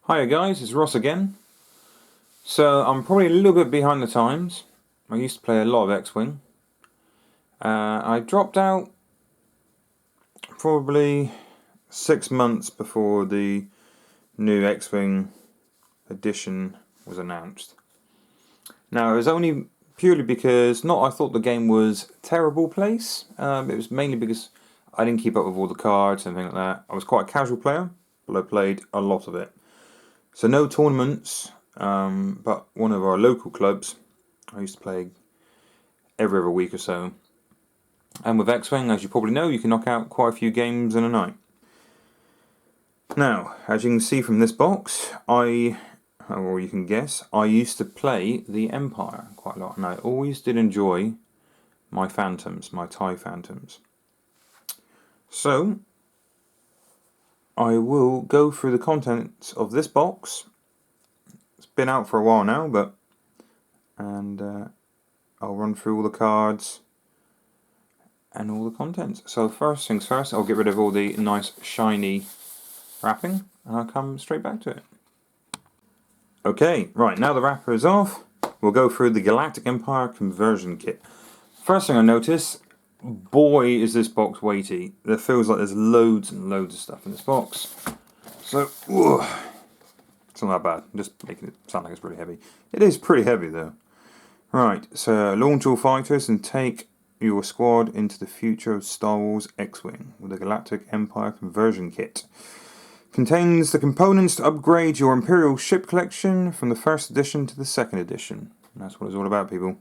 Hiya guys, it's Ross again. So I'm probably a little bit behind the times. I used to play a lot of X-Wing. I dropped out probably 6 months before the new X-Wing edition was announced. Now it was only purely because, not I thought the game was a terrible place, it was mainly because I didn't keep up with all the cards and things like that. I was quite a casual player, but I played a lot of it. So no tournaments, but one of our local clubs, I used to play every other week or so. And with X-Wing, as you probably know, you can knock out quite a few games in a night. Now, as you can see from this box, or you can guess, I used to play the Empire quite a lot. And I always did enjoy my Phantoms, my TIE Phantoms. So, I will go through the contents of this box. It's been out for a while now, I'll run through all the cards and all the contents. So first things first, I'll get rid of all the nice shiny wrapping and I'll come straight back to it. Okay, right, now the wrapper is off, we'll go through the Galactic Empire conversion kit. First thing I notice, boy is this box weighty. It feels like there's loads and loads of stuff in this box. So, it's not that bad, I'm just making it sound like it's really heavy. It is pretty heavy though. Right, so launch all fighters and take your squad into the future of Star Wars X-Wing with the Galactic Empire conversion kit. Contains the components to upgrade your Imperial ship collection from the first edition to the second edition. And that's what it's all about, people.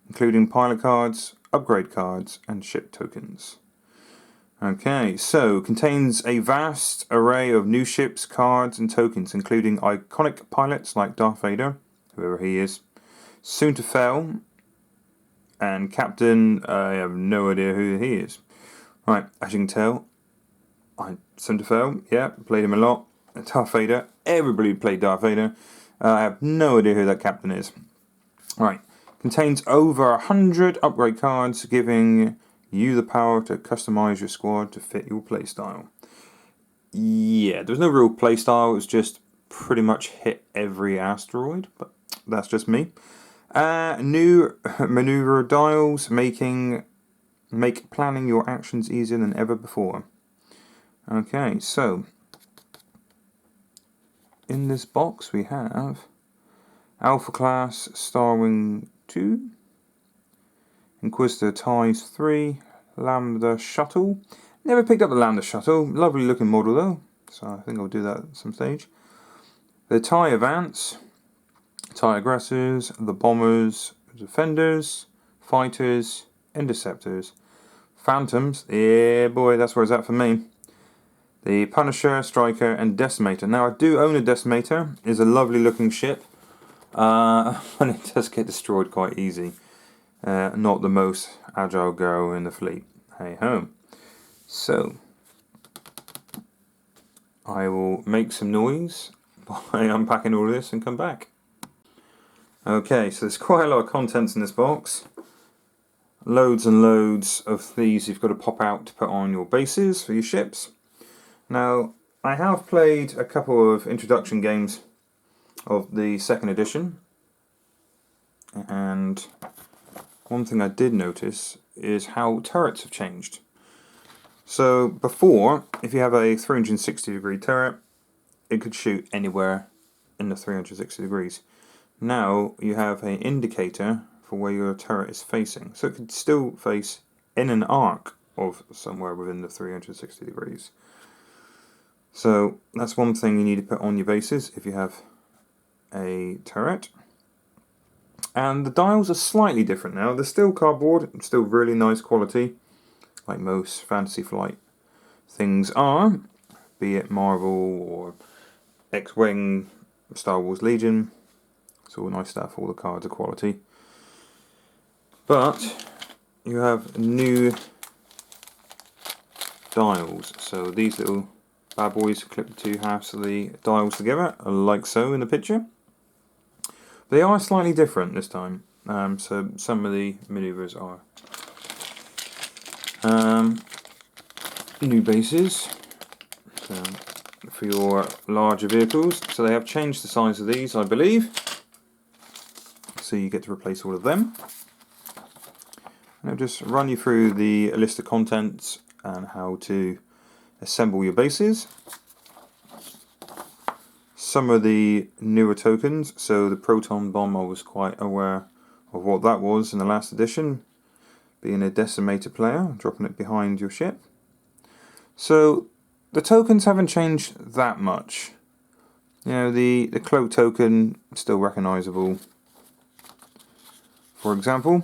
Including pilot cards, upgrade cards, and ship tokens. Okay, so contains a vast array of new ships, cards, and tokens, including iconic pilots like Darth Vader, whoever he is, soon to fail, and Captain, I have no idea who he is. Right, as you can tell, soon to fail, yeah, played him a lot. Darth Vader, everybody played Darth Vader. I have no idea who that captain is. Right, contains over 100 upgrade cards, giving you the power to customize your squad to fit your playstyle. Yeah, there's no real playstyle, it was just pretty much hit every asteroid, but that's just me. New maneuver dials make planning your actions easier than ever before. Okay, so in this box we have Alpha Class Starwing 2, Inquisitor TIEs 3, Lambda Shuttle. Never picked up the Lambda Shuttle, lovely looking model though, so I think I'll do that at some stage. The TIE Advance, TIE Aggressors, the Bombers, Defenders, Fighters, Interceptors, Phantoms, yeah boy, that's where it's at for me. The Punisher, Striker, and Decimator. Now I do own a Decimator, it's a lovely looking ship, and it does get destroyed quite easy. Not the most agile girl in the fleet, hey ho. So, I will make some noise by unpacking all of this and come back. Okay, so there's quite a lot of contents in this box. Loads and loads of these you've got to pop out to put on your bases for your ships. Now, I have played a couple of introduction games of the second edition, and one thing I did notice is how turrets have changed. So before, if you have a 360 degree turret, it could shoot anywhere in the 360 degrees. Now you have an indicator for where your turret is facing, so it could still face in an arc of somewhere within the 360 degrees. So that's one thing you need to put on your bases if you have a turret. And the dials are slightly different now. They're still cardboard, still really nice quality, like most Fantasy Flight things are, be it Marvel or X-Wing, Star Wars Legion. It's all nice stuff, all the cards are quality. But you have new dials. So these little bad boys clip the two halves of the dials together, like so in the picture. They are slightly different this time, so some of the maneuvers are new bases. So for your larger vehicles. So they have changed the size of these, I believe. So you get to replace all of them. And I'll just run you through the list of contents and how to assemble your bases. Some of the newer tokens, so the proton bomb, I was quite aware of what that was in the last edition, being a decimator player, dropping it behind your ship. So the tokens haven't changed that much. You know, the cloak token still recognizable, for example.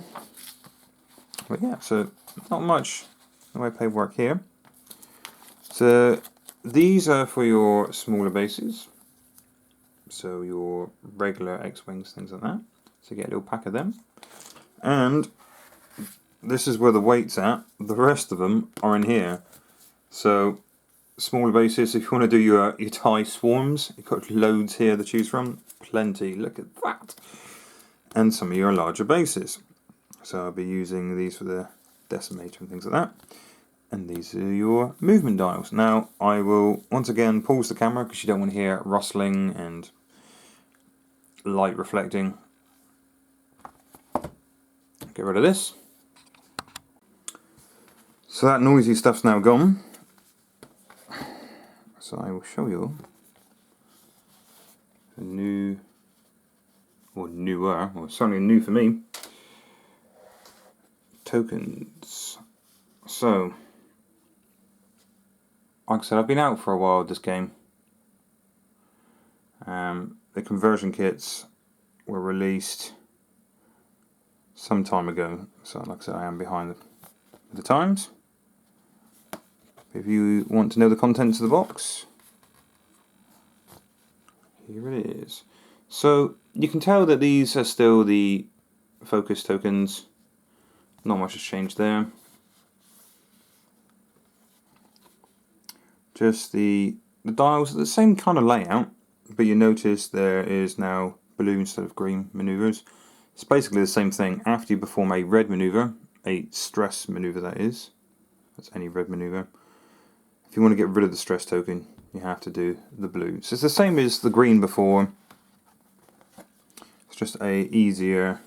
But yeah, so not much in the way of paperwork here. So these are for your smaller bases. So your regular X-Wings, things like that. So you get a little pack of them. And this is where the weight's at. The rest of them are in here. So smaller bases, if you want to do your TIE swarms, you've got loads here to choose from. Plenty, look at that. And some of your larger bases. So I'll be using these for the decimator and things like that. And these are your movement dials. Now I will once again pause the camera because you don't want to hear rustling and light reflecting. Get rid of this. So that noisy stuff's now gone. So I will show you a new, or newer, or certainly new for me, tokens. So, like I said, I've been out for a while with this game. The conversion kits were released some time ago, so like I said, I am behind the times. If you want to know the contents of the box, here it is. So you can tell that these are still the focus tokens. Not much has changed there. Just the dials are the same kind of layout, but you notice there is now blue instead of green maneuvers. It's basically the same thing. After you perform a red maneuver, a stress maneuver that is, that's any red maneuver. If you want to get rid of the stress token, you have to do the blue. So it's the same as the green before. It's just a easier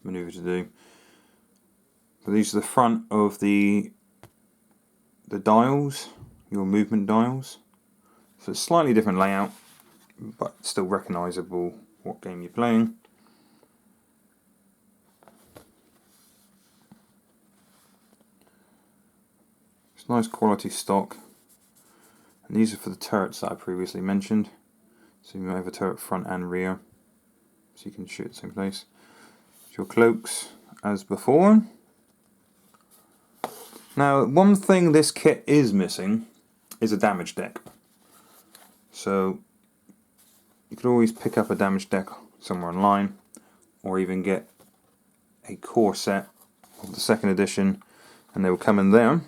maneuver to do. So these are the front of the dials, your movement dials. So it's slightly different layout, but still recognizable what game you're playing. It's nice quality stock. And these are for the turrets that I previously mentioned. So you might have a turret front and rear, so you can shoot at the same place. Your cloaks as before. Now, one thing this kit is missing is a damage deck. So you could always pick up a damage deck somewhere online, or even get a core set of the second edition, and they will come in there.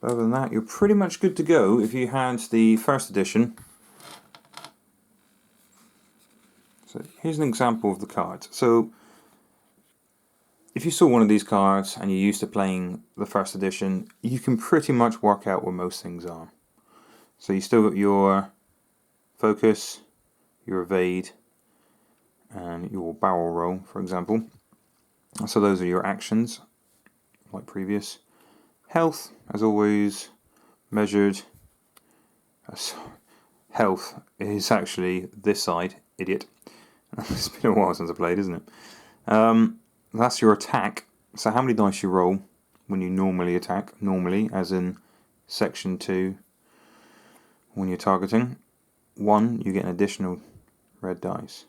Other than that, you're pretty much good to go if you had the first edition. So here's an example of the cards. So if you saw one of these cards and you're used to playing the first edition, you can pretty much work out where most things are. So you still got your focus, your evade, and your barrel roll, for example. So those are your actions, like previous. Health, as always, measured. Health is actually this side, idiot. It's been a while since I played, isn't it? That's your attack. So how many dice you roll when you normally attack, normally, as in section 2, when you're targeting. 1, you get an additional red dice.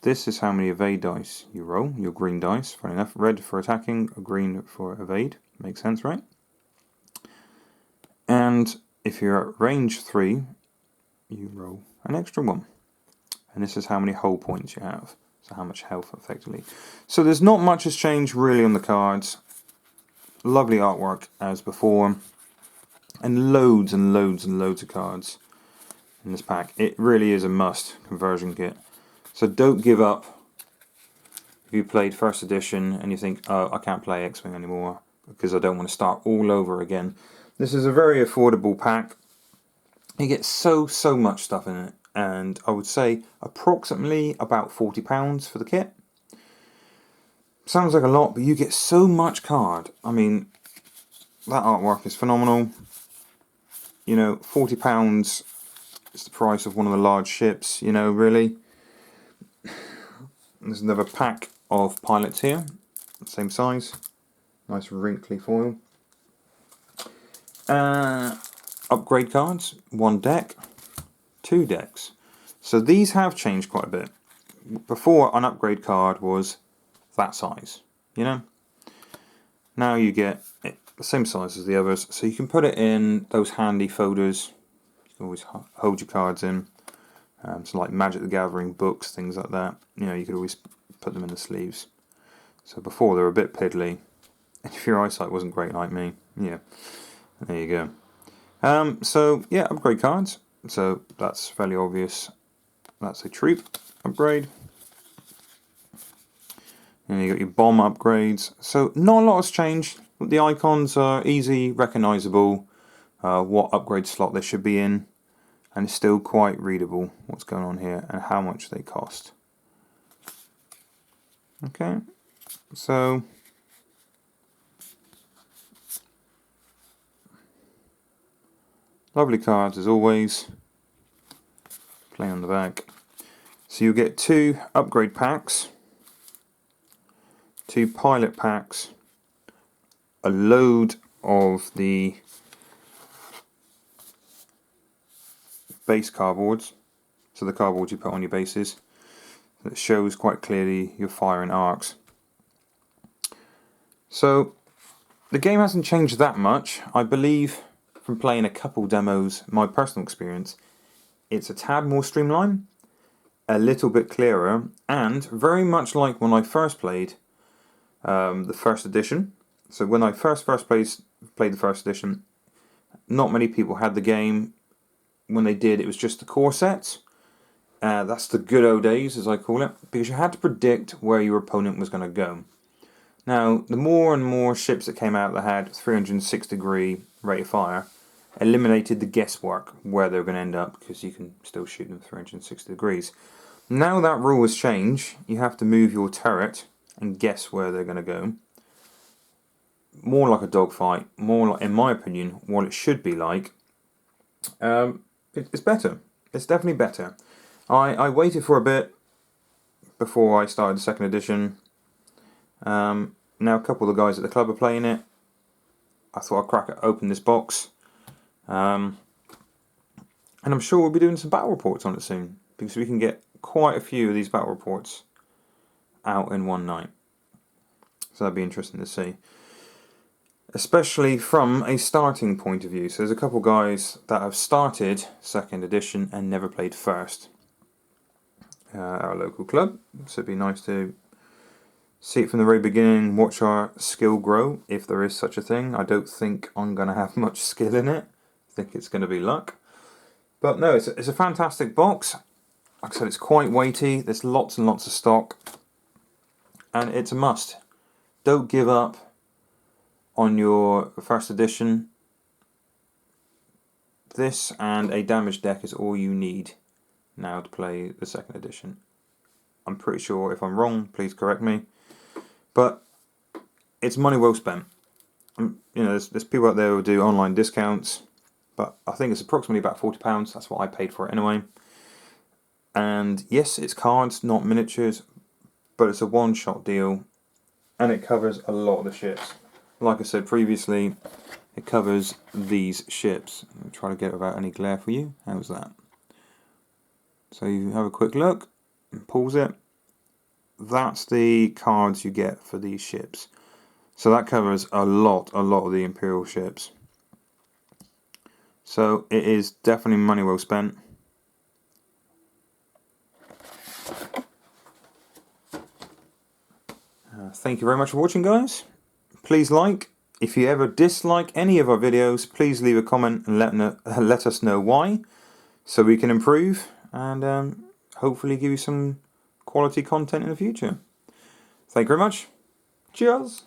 This is how many evade dice you roll, your green dice, funny enough. Red for attacking, green for evade. Makes sense, right? And if you're at range 3, you roll an extra 1. And this is how many hull points you have. So how much health, effectively. So there's not much has changed really on the cards. Lovely artwork as before. And loads and loads and loads of cards in this pack. It really is a must conversion kit. So don't give up if you played first edition and you think, oh, I can't play X-Wing anymore. because I don't want to start all over again. This is a very affordable pack. You get so much stuff in it, and I would say approximately about £40 for the kit. Sounds like a lot, but you get so much card. I mean, that artwork is phenomenal. You know, £40 is the price of one of the large ships, you know, really. There's another pack of pilots here, same size. Nice wrinkly foil. Upgrade cards, 1 deck, 2 decks. So these have changed quite a bit. Before, an upgrade card was that size, you know. Now you get it the same size as the others, so you can put it in those handy folders. You can always hold your cards in. So like Magic the Gathering books, things like that. You know, you could always put them in the sleeves. So before they were a bit piddly. If your eyesight wasn't great like me, yeah, there you go. So yeah, upgrade cards. So that's fairly obvious. That's a troop upgrade. And you got your bomb upgrades. So not a lot has changed. The icons are easy, recognisable. What upgrade slot they should be in, and it's still quite readable what's going on here and how much they cost. Okay, so lovely cards as always. Plain on the back. So you get 2 upgrade packs, 2 pilot packs, a load of the base cardboards, so the cardboards you put on your bases, that shows quite clearly your fire and arcs. So the game hasn't changed that much. I believe from playing a couple demos, my personal experience, it's a tad more streamlined, a little bit clearer, and very much like when I first played the first edition. So when I first played the first edition, not many people had the game. When they did, it was just the core sets. That's the good old days, as I call it, because you had to predict where your opponent was going to go. Now, the more and more ships that came out that had 306-degree rate of fire eliminated the guesswork where they were going to end up, because you can still shoot them 360 degrees. Now that rule has changed. You have to move your turret and guess where they're going to go. More like a dogfight, more like, in my opinion, what it should be like. It's better. It's definitely better. I waited for a bit before I started the second edition. Now a couple of the guys at the club are playing it. I thought I'd crack it open this box. And I'm sure we'll be doing some battle reports on it soon, because we can get quite a few of these battle reports out in one night. So that'd be interesting to see. Especially from a starting point of view. So there's a couple guys that have started second edition and never played first. Our local club. So it'd be nice to see it from the very beginning, watch our skill grow, if there is such a thing. I don't think I'm going to have much skill in it. I think it's going to be luck. But no, it's a fantastic box. Like I said, it's quite weighty. There's lots and lots of stock. And it's a must. Don't give up on your first edition. This and a damage deck is all you need now to play the second edition. I'm pretty sure, if I'm wrong, please correct me. But it's money well spent. You know, there's people out there who do online discounts, but I think it's approximately about £40. That's what I paid for it anyway. And yes, it's cards, not miniatures, but it's a one-shot deal, and it covers a lot of the ships. Like I said previously, it covers these ships. I'll try to get it without any glare for you. How's that? So you have a quick look and pause it. That's the cards you get for these ships. So that covers a lot of the Imperial ships. So it is definitely money well spent. Thank you very much for watching, guys. Please like. If you ever dislike any of our videos, please leave a comment and let us know why, so we can improve and hopefully give you some quality content in the future. Thank you very much. Cheers.